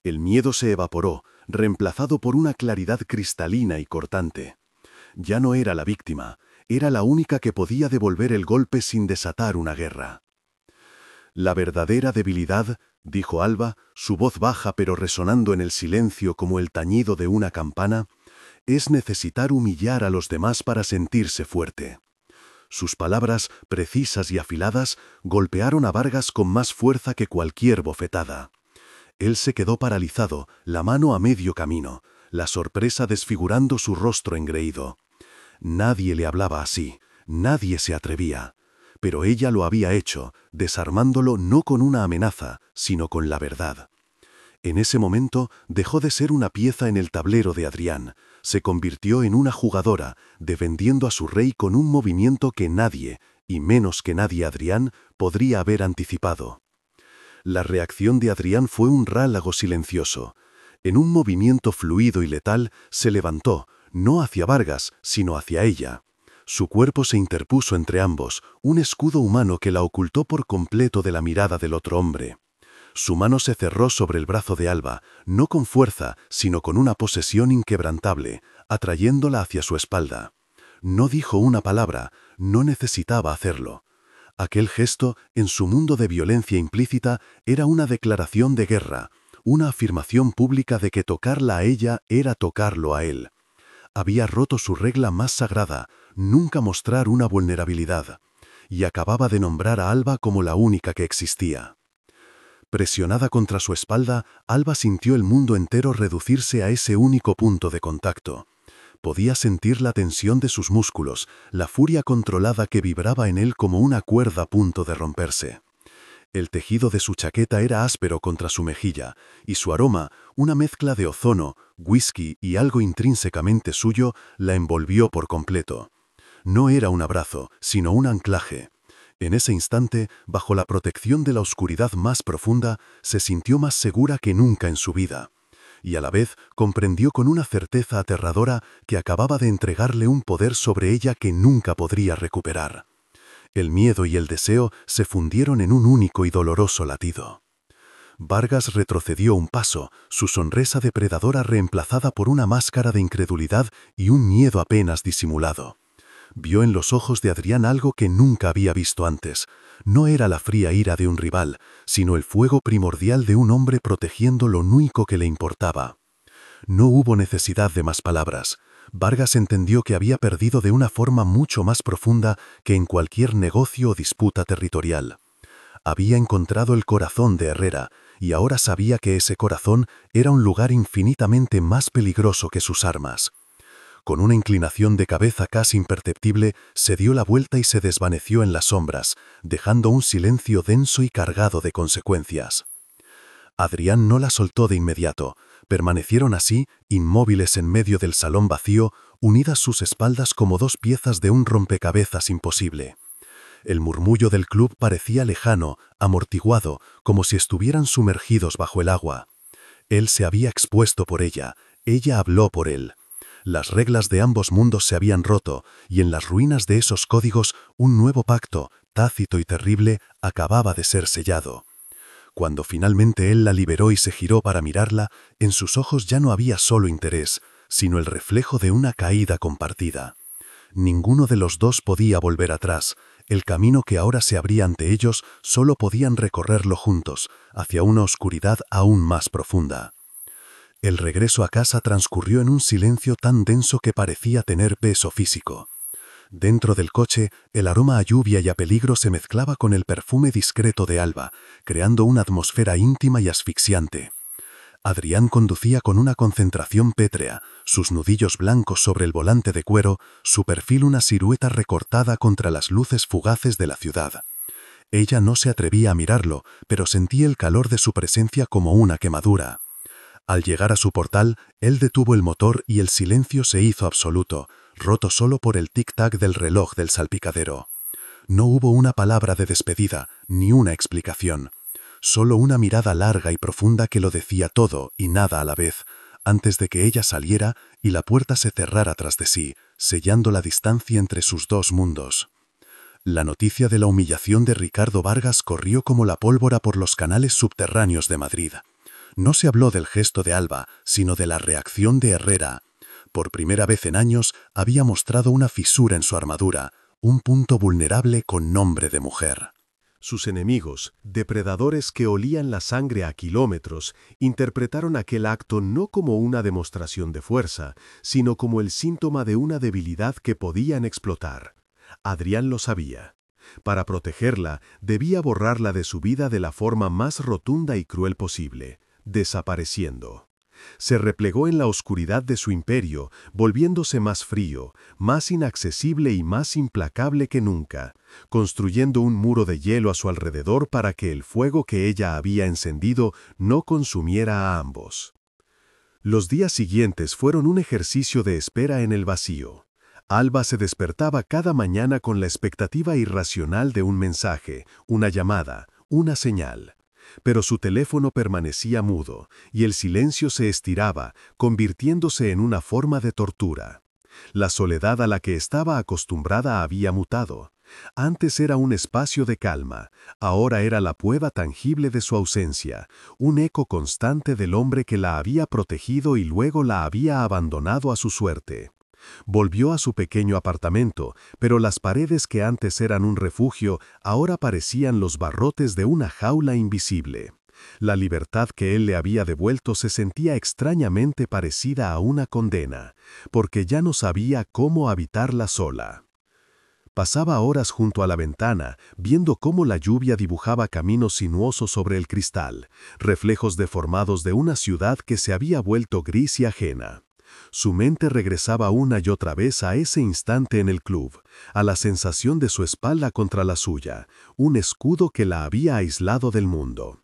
El miedo se evaporó, reemplazado por una claridad cristalina y cortante. Ya no era la víctima, era la única que podía devolver el golpe sin desatar una guerra. «La verdadera debilidad», dijo Alba, su voz baja pero resonando en el silencio como el tañido de una campana, «es necesitar humillar a los demás para sentirse fuerte». Sus palabras, precisas y afiladas, golpearon a Vargas con más fuerza que cualquier bofetada. Él se quedó paralizado, la mano a medio camino, la sorpresa desfigurando su rostro engreído. Nadie le hablaba así, nadie se atrevía. Pero ella lo había hecho, desarmándolo no con una amenaza, sino con la verdad. En ese momento dejó de ser una pieza en el tablero de Adrián, se convirtió en una jugadora, defendiendo a su rey con un movimiento que nadie, y menos que nadie Adrián, podría haber anticipado. La reacción de Adrián fue un rálago silencioso. En un movimiento fluido y letal, se levantó, no hacia Vargas, sino hacia ella. Su cuerpo se interpuso entre ambos, un escudo humano que la ocultó por completo de la mirada del otro hombre. Su mano se cerró sobre el brazo de Alba, no con fuerza, sino con una posesión inquebrantable, atrayéndola hacia su espalda. No dijo una palabra, no necesitaba hacerlo. Aquel gesto, en su mundo de violencia implícita, era una declaración de guerra, una afirmación pública de que tocarla a ella era tocarlo a él. Había roto su regla más sagrada, nunca mostrar una vulnerabilidad, y acababa de nombrar a Alba como la única que existía. Presionada contra su espalda, Alba sintió el mundo entero reducirse a ese único punto de contacto. Podía sentir la tensión de sus músculos, la furia controlada que vibraba en él como una cuerda a punto de romperse. El tejido de su chaqueta era áspero contra su mejilla, y su aroma, una mezcla de ozono, whisky y algo intrínsecamente suyo, la envolvió por completo. No era un abrazo, sino un anclaje. En ese instante, bajo la protección de la oscuridad más profunda, se sintió más segura que nunca en su vida. Y a la vez comprendió con una certeza aterradora que acababa de entregarle un poder sobre ella que nunca podría recuperar. El miedo y el deseo se fundieron en un único y doloroso latido. Vargas retrocedió un paso, su sonrisa depredadora reemplazada por una máscara de incredulidad y un miedo apenas disimulado. Vio en los ojos de Adrián algo que nunca había visto antes. No era la fría ira de un rival, sino el fuego primordial de un hombre protegiendo lo único que le importaba. No hubo necesidad de más palabras. Vargas entendió que había perdido de una forma mucho más profunda que en cualquier negocio o disputa territorial. Había encontrado el corazón de Herrera, y ahora sabía que ese corazón era un lugar infinitamente más peligroso que sus armas. Con una inclinación de cabeza casi imperceptible, se dio la vuelta y se desvaneció en las sombras, dejando un silencio denso y cargado de consecuencias. Adrián no la soltó de inmediato. Permanecieron así, inmóviles en medio del salón vacío, unidas sus espaldas como dos piezas de un rompecabezas imposible. El murmullo del club parecía lejano, amortiguado, como si estuvieran sumergidos bajo el agua. Él se había expuesto por ella, ella habló por él. Las reglas de ambos mundos se habían roto, y en las ruinas de esos códigos un nuevo pacto, tácito y terrible, acababa de ser sellado. Cuando finalmente él la liberó y se giró para mirarla, en sus ojos ya no había solo interés, sino el reflejo de una caída compartida. Ninguno de los dos podía volver atrás. El camino que ahora se abría ante ellos solo podían recorrerlo juntos, hacia una oscuridad aún más profunda. El regreso a casa transcurrió en un silencio tan denso que parecía tener peso físico. Dentro del coche, el aroma a lluvia y a peligro se mezclaba con el perfume discreto de Alba, creando una atmósfera íntima y asfixiante. Adrián conducía con una concentración pétrea, sus nudillos blancos sobre el volante de cuero, su perfil una silueta recortada contra las luces fugaces de la ciudad. Ella no se atrevía a mirarlo, pero sentía el calor de su presencia como una quemadura. Al llegar a su portal, él detuvo el motor y el silencio se hizo absoluto, roto solo por el tic-tac del reloj del salpicadero. No hubo una palabra de despedida, ni una explicación. Solo una mirada larga y profunda que lo decía todo y nada a la vez, antes de que ella saliera y la puerta se cerrara tras de sí, sellando la distancia entre sus dos mundos. La noticia de la humillación de Ricardo Vargas corrió como la pólvora por los canales subterráneos de Madrid. No se habló del gesto de Alba, sino de la reacción de Herrera. Por primera vez en años había mostrado una fisura en su armadura, un punto vulnerable con nombre de mujer. Sus enemigos, depredadores que olían la sangre a kilómetros, interpretaron aquel acto no como una demostración de fuerza, sino como el síntoma de una debilidad que podían explotar. Adrián lo sabía. Para protegerla, debía borrarla de su vida de la forma más rotunda y cruel posible, desapareciendo. Se replegó en la oscuridad de su imperio, volviéndose más frío, más inaccesible y más implacable que nunca, construyendo un muro de hielo a su alrededor para que el fuego que ella había encendido no consumiera a ambos. Los días siguientes fueron un ejercicio de espera en el vacío. Alba se despertaba cada mañana con la expectativa irracional de un mensaje, una llamada, una señal. Pero su teléfono permanecía mudo, y el silencio se estiraba, convirtiéndose en una forma de tortura. La soledad a la que estaba acostumbrada había mutado. Antes era un espacio de calma, ahora era la prueba tangible de su ausencia, un eco constante del hombre que la había protegido y luego la había abandonado a su suerte. Volvió a su pequeño apartamento, pero las paredes que antes eran un refugio ahora parecían los barrotes de una jaula invisible. La libertad que él le había devuelto se sentía extrañamente parecida a una condena, porque ya no sabía cómo habitarla sola. Pasaba horas junto a la ventana, viendo cómo la lluvia dibujaba caminos sinuosos sobre el cristal, reflejos deformados de una ciudad que se había vuelto gris y ajena. Su mente regresaba una y otra vez a ese instante en el club, a la sensación de su espalda contra la suya, un escudo que la había aislado del mundo.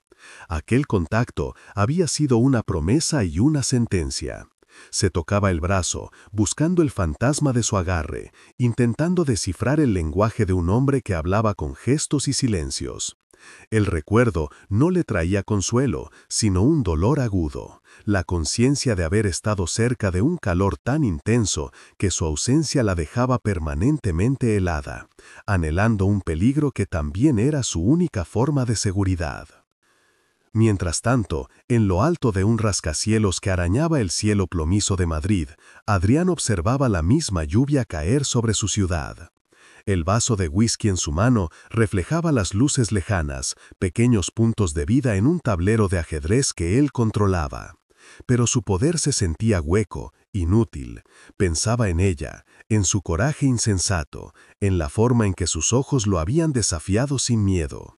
Aquel contacto había sido una promesa y una sentencia. Se tocaba el brazo, buscando el fantasma de su agarre, intentando descifrar el lenguaje de un hombre que hablaba con gestos y silencios. El recuerdo no le traía consuelo, sino un dolor agudo, la conciencia de haber estado cerca de un calor tan intenso que su ausencia la dejaba permanentemente helada, anhelando un peligro que también era su única forma de seguridad. Mientras tanto, en lo alto de un rascacielos que arañaba el cielo plomizo de Madrid, Adrián observaba la misma lluvia caer sobre su ciudad. El vaso de whisky en su mano reflejaba las luces lejanas, pequeños puntos de vida en un tablero de ajedrez que él controlaba. Pero su poder se sentía hueco, inútil. Pensaba en ella, en su coraje insensato, en la forma en que sus ojos lo habían desafiado sin miedo.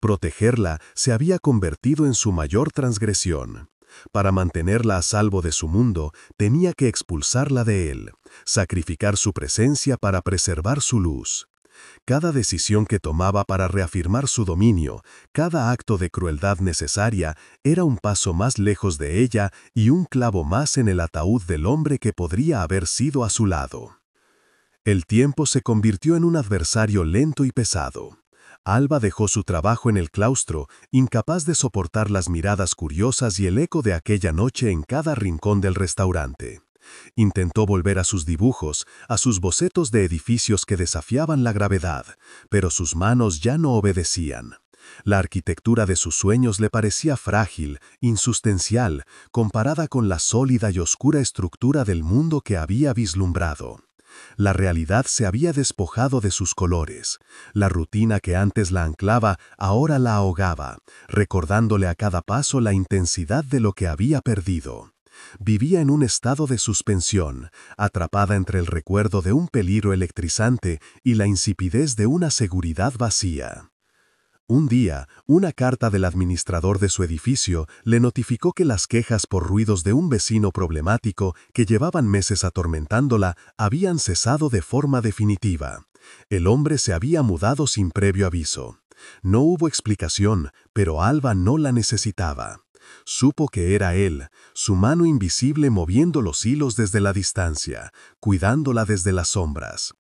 Protegerla se había convertido en su mayor transgresión. Para mantenerla a salvo de su mundo, tenía que expulsarla de él, sacrificar su presencia para preservar su luz. Cada decisión que tomaba para reafirmar su dominio, cada acto de crueldad necesaria, era un paso más lejos de ella y un clavo más en el ataúd del hombre que podría haber sido a su lado. El tiempo se convirtió en un adversario lento y pesado. Alba dejó su trabajo en el claustro, incapaz de soportar las miradas curiosas y el eco de aquella noche en cada rincón del restaurante. Intentó volver a sus dibujos, a sus bocetos de edificios que desafiaban la gravedad, pero sus manos ya no obedecían. La arquitectura de sus sueños le parecía frágil, insustancial, comparada con la sólida y oscura estructura del mundo que había vislumbrado. La realidad se había despojado de sus colores. La rutina que antes la anclaba ahora la ahogaba, recordándole a cada paso la intensidad de lo que había perdido. Vivía en un estado de suspensión, atrapada entre el recuerdo de un peligro electrizante y la insipidez de una seguridad vacía. Un día, una carta del administrador de su edificio le notificó que las quejas por ruidos de un vecino problemático que llevaban meses atormentándola habían cesado de forma definitiva. El hombre se había mudado sin previo aviso. No hubo explicación, pero Alba no la necesitaba. Supo que era él, su mano invisible moviendo los hilos desde la distancia, cuidándola desde las sombras.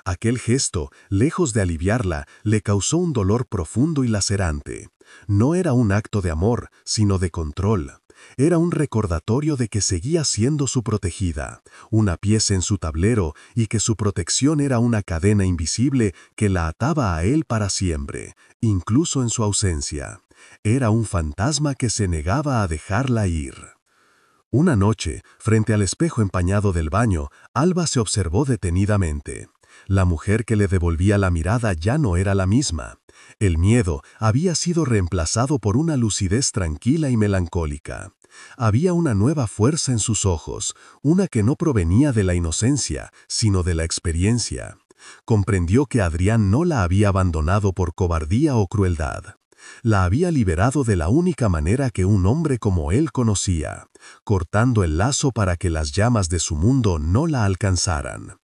Aquel gesto, lejos de aliviarla, le causó un dolor profundo y lacerante. No era un acto de amor, sino de control. Era un recordatorio de que seguía siendo su protegida, una pieza en su tablero y que su protección era una cadena invisible que la ataba a él para siempre, incluso en su ausencia. Era un fantasma que se negaba a dejarla ir. Una noche, frente al espejo empañado del baño, Alba se observó detenidamente. La mujer que le devolvía la mirada ya no era la misma. El miedo había sido reemplazado por una lucidez tranquila y melancólica. Había una nueva fuerza en sus ojos, una que no provenía de la inocencia, sino de la experiencia. Comprendió que Adrián no la había abandonado por cobardía o crueldad. La había liberado de la única manera que un hombre como él conocía, cortando el lazo para que las llamas de su mundo no la alcanzaran.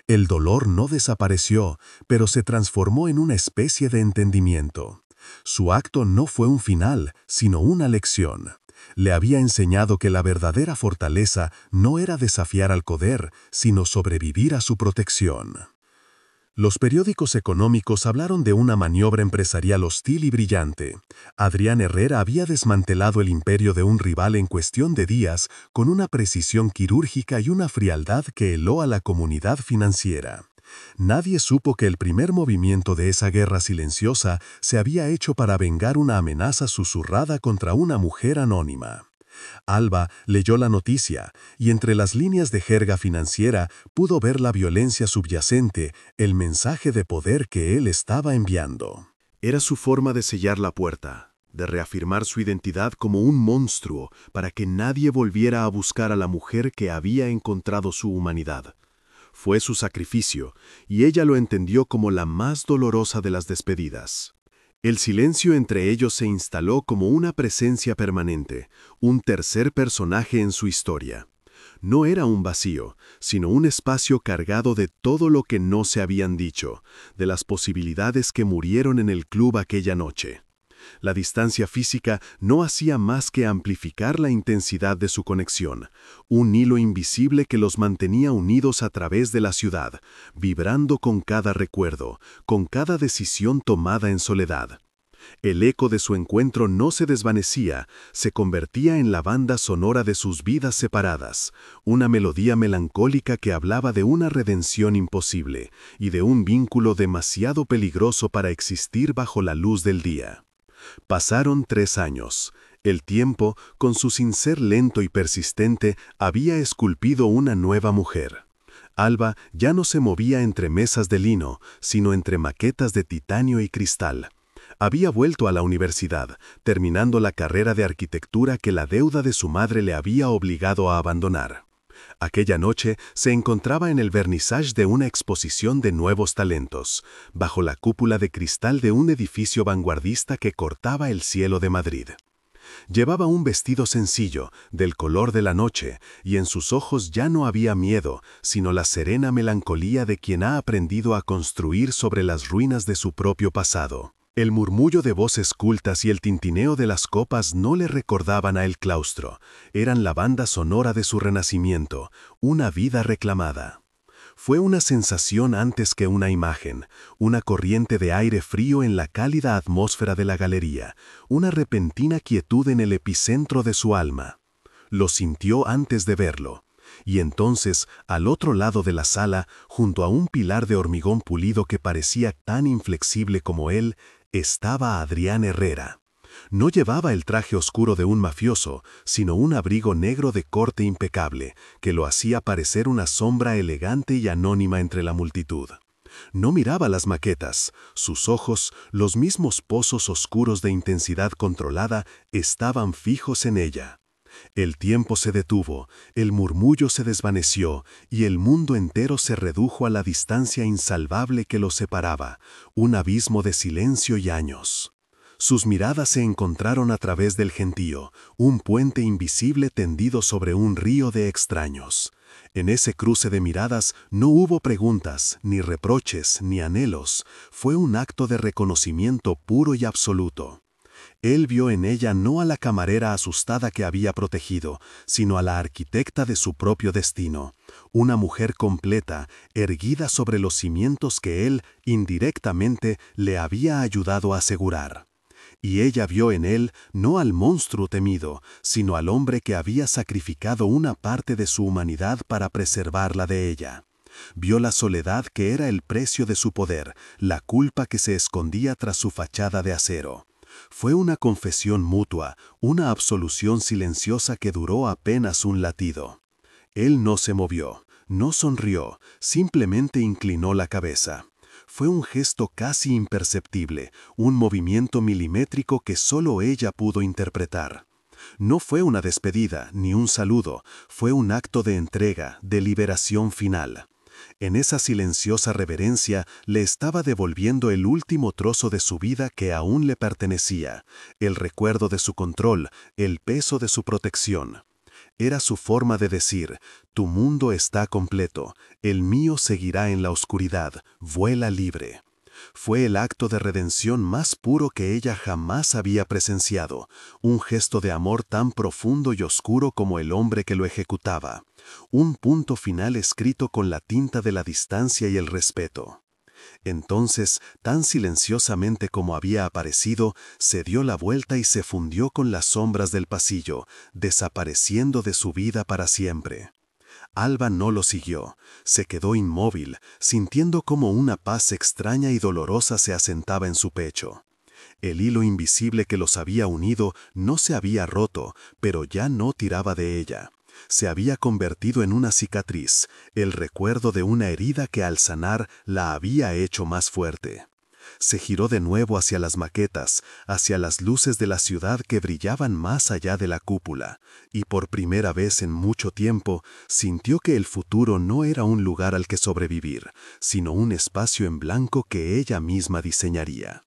El dolor no desapareció, pero se transformó en una especie de entendimiento. Su acto no fue un final, sino una lección. Le había enseñado que la verdadera fortaleza no era desafiar al poder, sino sobrevivir a su protección. Los periódicos económicos hablaron de una maniobra empresarial hostil y brillante. Adrián Herrera había desmantelado el imperio de un rival en cuestión de días con una precisión quirúrgica y una frialdad que heló a la comunidad financiera. Nadie supo que el primer movimiento de esa guerra silenciosa se había hecho para vengar una amenaza susurrada contra una mujer anónima. Alba leyó la noticia y entre las líneas de jerga financiera pudo ver la violencia subyacente, el mensaje de poder que él estaba enviando. Era su forma de sellar la puerta, de reafirmar su identidad como un monstruo para que nadie volviera a buscar a la mujer que había encontrado su humanidad. Fue su sacrificio, y ella lo entendió como la más dolorosa de las despedidas. El silencio entre ellos se instaló como una presencia permanente, un tercer personaje en su historia. No era un vacío, sino un espacio cargado de todo lo que no se habían dicho, de las posibilidades que murieron en el club aquella noche. La distancia física no hacía más que amplificar la intensidad de su conexión, un hilo invisible que los mantenía unidos a través de la ciudad, vibrando con cada recuerdo, con cada decisión tomada en soledad. El eco de su encuentro no se desvanecía, se convertía en la banda sonora de sus vidas separadas, una melodía melancólica que hablaba de una redención imposible y de un vínculo demasiado peligroso para existir bajo la luz del día. Pasaron 3 años. El tiempo, con su sincer lento y persistente, había esculpido una nueva mujer. Alba ya no se movía entre mesas de lino, sino entre maquetas de titanio y cristal. Había vuelto a la universidad, terminando la carrera de arquitectura que la deuda de su madre le había obligado a abandonar. Aquella noche se encontraba en el vernissage de una exposición de nuevos talentos, bajo la cúpula de cristal de un edificio vanguardista que cortaba el cielo de Madrid. Llevaba un vestido sencillo, del color de la noche, y en sus ojos ya no había miedo, sino la serena melancolía de quien ha aprendido a construir sobre las ruinas de su propio pasado. El murmullo de voces cultas y el tintineo de las copas no le recordaban a el claustro, eran la banda sonora de su renacimiento, una vida reclamada. Fue una sensación antes que una imagen, una corriente de aire frío en la cálida atmósfera de la galería, una repentina quietud en el epicentro de su alma. Lo sintió antes de verlo. Y entonces, al otro lado de la sala, junto a un pilar de hormigón pulido que parecía tan inflexible como él, estaba Adrián Herrera. No llevaba el traje oscuro de un mafioso, sino un abrigo negro de corte impecable, que lo hacía parecer una sombra elegante y anónima entre la multitud. No miraba las maquetas, sus ojos, los mismos pozos oscuros de intensidad controlada, estaban fijos en ella. El tiempo se detuvo, el murmullo se desvaneció y el mundo entero se redujo a la distancia insalvable que los separaba, un abismo de silencio y años. Sus miradas se encontraron a través del gentío, un puente invisible tendido sobre un río de extraños. En ese cruce de miradas no hubo preguntas, ni reproches, ni anhelos. Fue un acto de reconocimiento puro y absoluto. Él vio en ella no a la camarera asustada que había protegido, sino a la arquitecta de su propio destino, una mujer completa, erguida sobre los cimientos que él, indirectamente, le había ayudado a asegurar. Y ella vio en él no al monstruo temido, sino al hombre que había sacrificado una parte de su humanidad para preservarla de ella. Vio la soledad que era el precio de su poder, la culpa que se escondía tras su fachada de acero. Fue una confesión mutua, una absolución silenciosa que duró apenas un latido. Él no se movió, no sonrió, simplemente inclinó la cabeza. Fue un gesto casi imperceptible, un movimiento milimétrico que solo ella pudo interpretar. No fue una despedida, ni un saludo, fue un acto de entrega, de liberación final. En esa silenciosa reverencia le estaba devolviendo el último trozo de su vida que aún le pertenecía, el recuerdo de su control, el peso de su protección. Era su forma de decir, tu mundo está completo, el mío seguirá en la oscuridad, vuela libre. Fue el acto de redención más puro que ella jamás había presenciado, un gesto de amor tan profundo y oscuro como el hombre que lo ejecutaba, un punto final escrito con la tinta de la distancia y el respeto. Entonces, tan silenciosamente como había aparecido, se dio la vuelta y se fundió con las sombras del pasillo, desapareciendo de su vida para siempre. Alba no lo siguió, se quedó inmóvil, sintiendo como una paz extraña y dolorosa se asentaba en su pecho. El hilo invisible que los había unido no se había roto, pero ya no tiraba de ella. Se había convertido en una cicatriz, el recuerdo de una herida que al sanar la había hecho más fuerte. Se giró de nuevo hacia las maquetas, hacia las luces de la ciudad que brillaban más allá de la cúpula, y por primera vez en mucho tiempo sintió que el futuro no era un lugar al que sobrevivir, sino un espacio en blanco que ella misma diseñaría.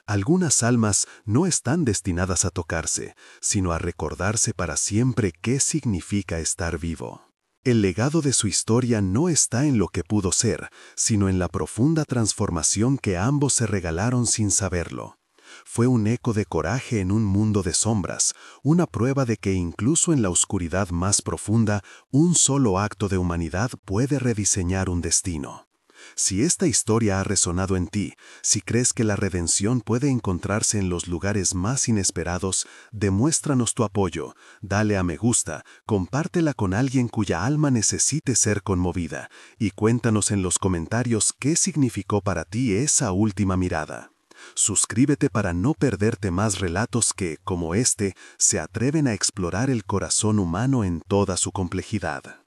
Algunas almas no están destinadas a tocarse, sino a recordarse para siempre qué significa estar vivo. El legado de su historia no está en lo que pudo ser, sino en la profunda transformación que ambos se regalaron sin saberlo. Fue un eco de coraje en un mundo de sombras, una prueba de que incluso en la oscuridad más profunda, un solo acto de humanidad puede rediseñar un destino. Si esta historia ha resonado en ti, si crees que la redención puede encontrarse en los lugares más inesperados, demuéstranos tu apoyo, dale a me gusta, compártela con alguien cuya alma necesite ser conmovida, y cuéntanos en los comentarios qué significó para ti esa última mirada. Suscríbete para no perderte más relatos que, como este, se atreven a explorar el corazón humano en toda su complejidad.